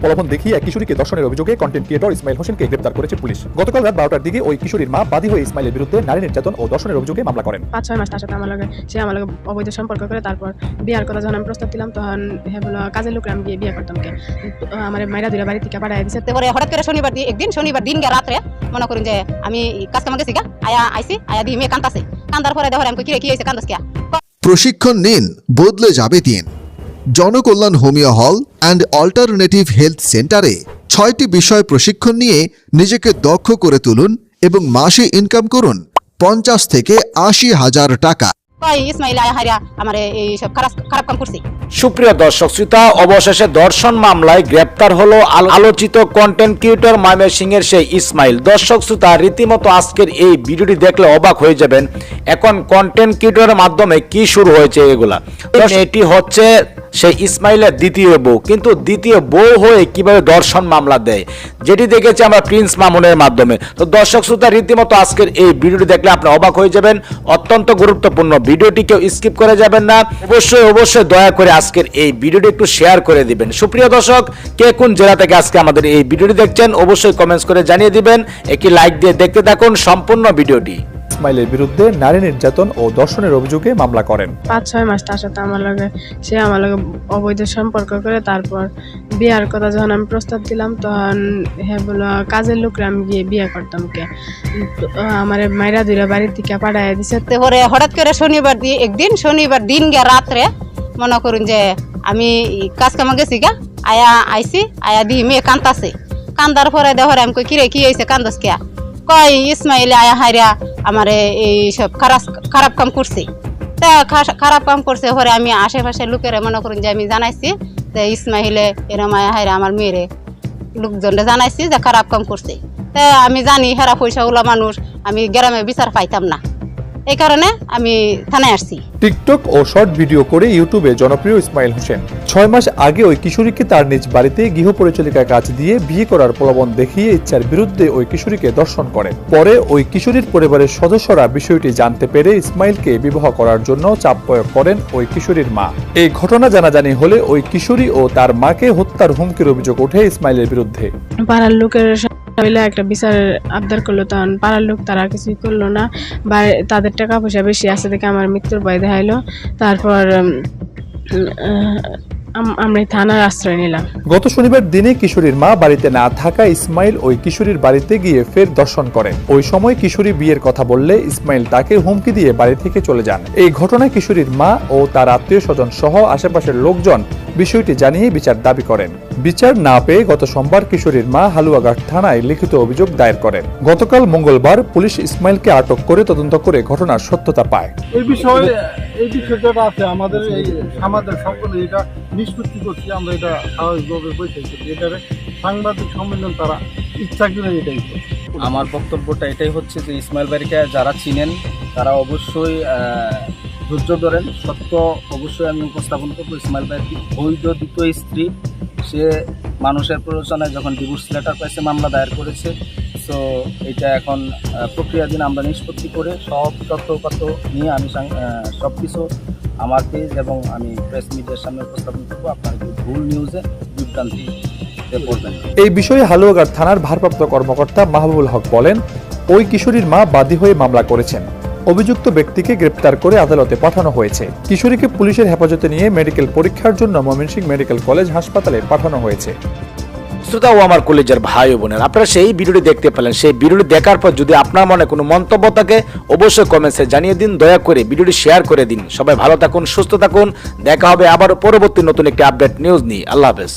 প্রলোভন দেখিয়ে এক কিশোরীকে ধর্ষণের অভিযোগে কন্টেন্ট ক্রিয়েটর ইসমাইল হোসেনকে গ্রেপ্তার করেছে পুলিশ। গতকাল রাত 12টার দিকে ওই কিশোরীর মা বাদী হয়ে ইসমাইলের বিরুদ্ধে নারী নির্যাতন ও ধর্ষণের অভিযোগে মামলা করেন। 5-6 মাস তার সাথে সে আমার লগে অবৈধ সম্পর্ক করে তারপর বিয়ার কথা যখন আমি প্রস্তাব দিলাম তখন বলল কাজের লোকরা আমি গিয়ে বিয়ে করতাম কে আমার মায়েরা দুইটা বাড়ি থেকে পাঠায় দিচ্ছে। তারপরে হঠাৎ করে শনিবার দিন রাত্রে মনে করুন যে আমি কাজ কামে গেছি আয়া দিয়ে মেয়ে কান্দাছে কান্দার পরে দেখো আমি কি হয়েছে কান্দাস কে। প্রশিক্ষণ নিন, বদলে যাবে দিন। জনকল্যাণ হোমিও হল অ্যান্ড অল্টারনেটিভ হেলথ সেন্টারে 6টি বিষয় প্রশিক্ষণ নিয়ে নিজেকে দক্ষ করে তুলুন এবং মাসে ইনকাম করুন 50 থেকে 80,000 টাকা। ইসমাইল আয়া হারিয়া আমার এই সব খারাপ কাম করছি। সুপ্রিয় দর্শক শ্রোতা, অবশেষে ধর্ষণ মামলায় গ্রেপ্তার হলো আলোচিত কন্টেন্ট ক্রিয়েটর ময়মনসিংহের সেই ইসমাইল। দর্শক শ্রোতা, রীতিমতো আজকের এই ভিডিওটি দেখলে অবাক হয়ে যাবেন। এখন কন্টেন্ট ক্রিয়েটরের মাধ্যমে কি শুরু হয়েছে এগুলা। এটি হচ্ছে সেই ইসমাইলের দ্বিতীয় বউ, কিন্তু দ্বিতীয় বউ হয়ে কিভাবে ধর্ষণ মামলা দেয় যেটি দেখেছি আমরা প্রিন্স মামুনের মাধ্যমে। তো দর্শক শ্রোতা, রীতিমতো আজকের এই ভিডিওটি দেখলে আপনি অবাক হয়ে যাবেন। অত্যন্ত গুরুত্বপূর্ণ ভিডিওটি, কেউ স্কিপ করে যাবেন না। অবশ্যই দয়া করে আজকের এই ভিডিওটি একটু শেয়ার করে দিবেন। সুপ্রিয় দর্শক, কে কোন জেলা থেকে আজকে আমাদের এই ভিডিওটি দেখছেন অবশ্যই কমেন্টস করে জানিয়ে দিবেন। একটি লাইক দিয়ে দেখতে থাকুন সম্পূর্ণ ভিডিওটি। ইসমাইলের বিরুদ্ধে নারী নির্যাতন ও ধর্ষণের অভিযোগে মামলা করেন। 5-6 মাস তার সাথে সে আমার লগে অবৈধ সম্পর্ক করে তারপর বিয়ার কথা যখন আমি প্রস্তাব দিলাম তখন বলল কাজের লোকরা আমি গিয়ে বিয়ে করতাম কে আমার মায়েরা দুইটা বাড়ি থেকে পাঠায় দিচ্ছে। তারপরে হঠাৎ করে শনিবার দিন রাত্রে মনে করুন যে আমি কাজ কামে গেছি আয়া দিয়ে মেয়ে কান্দাছে কান্দার পরে দেখো আমি কি হয়েছে কান্দাস কে ইসমাইল আয়া হারিয়া আমার এই সব খারাপ কাম করছি। খারাপ কাম করছে পরে আমি আশেপাশের লোকেরা মনে করুন যে আমি জানাইছি যে ইসমাইলে এরম আয়া হারিয়া আমার মেয়েরে লোকজনরে জানাইছি যে খারাপ কাম করছে। তা আমি জানি হেরা পয়সাগুলো মানুষ, আমি গ্রামে বিচার পাইতাম না, এই কারণে আমি থানায় আসছি। টিকটক ও শর্ট ভিডিও করে ইউটিউবে জনপ্রিয় ইসমাইল হোসেন 6 মাস আগে ওই কিশোরীকে তার নিজ বাড়িতে গৃহ পরিচালিকার কাজ দিয়ে বিয়ে করার প্রলোভন দেখিয়ে ইচ্ছার বিরুদ্ধে ওই কিশোরীকে ধর্ষণ করেন। পরে ওই কিশোরীর পরিবারের সদস্যরা বিষয়টি জানতে পেরে ইসমাইলকে বিবাহ করার জন্য চাপ প্রয়োগ করেন ওই কিশোরীর মা। এই ঘটনা জানাজানি হলে ওই কিশোরী ও তার মাকে হত্যার হুমকির অভিযোগ ওঠে ইসমাইলের বিরুদ্ধে। পাড়ার লোকের একটা বিচার আবদার করলো তখন পাড়ার লোক তারা কিছুই করলো না, বা তাদের টাকা পয়সা বেশি আছে দেখে আমার মৃত্যুর ভয় দেখাইলো। তারপর আমরা থানার আশ্রয় নিলাম। গত শনিবার দিনে কিশোরীর মা বাড়িতে না থাকা ইসমাইল ওই কিশোরীর বাড়িতে গিয়ে ফের ধর্ষণ করেন। ওই সময় কিশোরী বিয়ের কথা বললে ইসমাইল তাকে হুমকি দিয়ে বাড়ি থেকে চলে যান। এই ঘটনায় কিশোরীর মা ও তার আত্মীয় স্বজন সহ আশেপাশের লোকজন বিষয়টি জানিয়ে বিচার দাবি করেন। বিচার না পেয়ে গত সোমবার কিশোরীর মা হালুয়াঘাট থানায় লিখিত অভিযোগ দায়ের করেন। গতকাল মঙ্গলবার পুলিশ ইসমাইলকে আটক করে তদন্ত করে ঘটনার সত্যতা পায়। এই বিষয়টা আছে আমাদের সকলে এটা নিষ্পত্তি করছি, আমরা এটা স্বাভাবিকভাবে বৈঠক করছি। এটারে সাংবাদিক সম্মেলন তারা ইচ্ছা করে এটাই করছে। আমার বক্তব্যটা এটাই হচ্ছে যে ইসমাইল ভাইকে যারা চিনেন তারা অবশ্যই ধৈর্য ধরেন। সত্য অবশ্যই আমি উপস্থাপন করবো। ইসমাইল ভাইয়ের বৈধ দ্বিতীয় স্ত্রী, সে মানুষের প্ররোচনায় যখন ডিভোর্স লেটার পাইছে মামলা দায়ের করেছে। সো এটা এখন প্রক্রিয়াধীন, আমরা নিষ্পত্তি করে সব তথ্যপাত্র নিয়ে আমি সব কিছু আমার পেজ এবং আমি প্রেস মিডিয়ার সামনে উপস্থাপন করবো। আপনার ভুল নিউজে বিভ্রান্তি পড়বেন। এই বিষয়ে হালুয়াঘাট থানার ভারপ্রাপ্ত কর্মকর্তা মাহবুবুল হক বলেন, ওই কিশোরীর মা বাদী হয়ে মামলা করেছেন। অভিযুক্ত ব্যক্তিকে গ্রেপ্তার করে আদালতে পাঠানো হয়েছে। কিশোরীকে পুলিশের হেফাজতে নিয়ে মেডিকেল পরীক্ষার জন্য ময়মনসিংহ মেডিকেল কলেজ হাসপাতালে পাঠানো হয়েছে। শ্রোতা ও আমার কলেজের ভাই ও বোনেরা, আপনারা সেই ভিডিওটি দেখতে পেলেন। সেই ভিডিওটি দেখার পর যদি আপনার মনে কোনো মন্তব্য থাকে অবশ্যই কমেন্টসে জানিয়ে দিন। দয়া করে ভিডিওটি শেয়ার করে দিন। সবাই ভালো থাকুন, সুস্থ থাকুন। দেখা হবে আবার পরবর্তী নতুন একটি আপডেট নিউজ নিয়ে। আল্লাহ হাফেজ।